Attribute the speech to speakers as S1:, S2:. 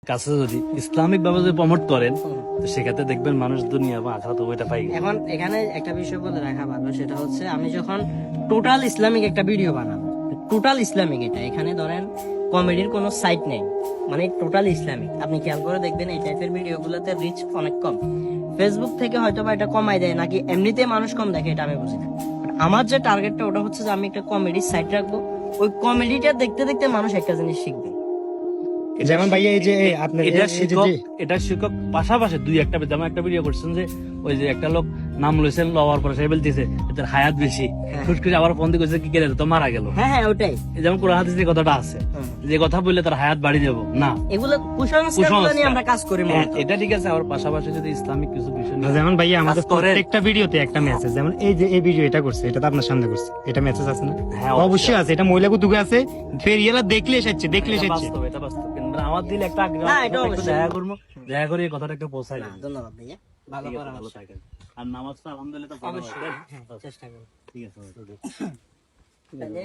S1: কাছে যদি ইসলামিক ভাবে যদি প্রমোট করেন তো সেক্ষেত্রে দেখবেন মানুষ দুনিয়া বা আখিরাতে ওইটা পাই।
S2: এখন এখানে একটা বিষয় বলে রাখা ভালো, সেটা হচ্ছে আমি যখন টোটাল ইসলামিক একটা ভিডিও বানাবো, টোটাল ইসলামিক, এটা এখানে ধরেন কমেডির কোনো সাইট নেই, মানে টোটাল ইসলামিক, আপনি খেয়াল করে দেখবেন এই টাইপের ভিডিওগুলোতে রিচ অনেক কম। ফেসবুক থেকে হয়তো বা এটা কমাই দেয় নাকি এমনিতে মানুষ কম দেখে, এটা আমি বুঝি না। আমার যে টার্গেটটা ওটা হচ্ছে যে আমি একটা কমেডির সাইট রাখবো, ওই কমেডিটা দেখতে দেখতে মানুষ একটা জিনিস শিখবে।
S3: যেমন ভাইয়া এই যে আপনার
S1: এটা
S3: এই যে
S1: শিক্ষক, এটা শিক্ষক পাশাপাশি দুই একটা, যেমন একটা ভিডিও করছেন যে ওই যে একটা লোক নাম লইছেন, লওয়ার পরে সে বলতেছে এটার হায়াত বেশি, ফুট করে আবার ফোন দিয়ে কইছে কি করে তো মারা গেল।
S2: হ্যাঁ হ্যাঁ, ওটাই।
S1: যেমন কোরআন হাদিসে কথাটা আছে যে কথা বললে তার হায়াত বাড়ি যাব না,
S2: এগুলো কুসংস্কার নিয়ে আমরা কাজ করি
S1: হ্যাঁ,
S2: মূলত।
S1: এটা ঠিক আছে। আবার পাশাপাশি যদি ইসলামিক কিছু বিষয় নিয়ে
S3: যেমন ভাইয়া আমাদের
S1: কাজ করেন।
S3: প্রত্যেকটা ভিডিওতে একটা মেসেজ, যেমন এই যে এই ভিডিও এটা করছে, এটা তো আপনার সামনে করছে, এটা মেসেজ আছে না?
S1: হ্যাঁ,
S3: অবশ্যই আছে। এটা মহিলা কুতুকে আছে, ফের ইয়ালা দেখলে এসেছে, দেখলে
S1: এটা
S3: এসেছে।
S1: বাস্তব, এটা বাস্তব। কিন্তু আমার দিলে একটা আগ্রহ,
S2: না, এটা
S1: একটু
S2: অবশ্যই।
S1: দেখা করবো, দেখা করে এই কথাটা একটু পৌঁছাই দেবো।
S2: ধন্যবাদ ভাইয়া, ভালো
S1: ঠিক আছে,
S2: পরামর্শ।
S1: ভালো থাকেন। আর নামাজটা আলহামদুলিল্লাহ তো পড়া
S2: অবশ্যই,
S1: হয়।
S2: হ্যাঁ, চেষ্টা করবো।
S1: ঠিক আছে।
S2: তাহলে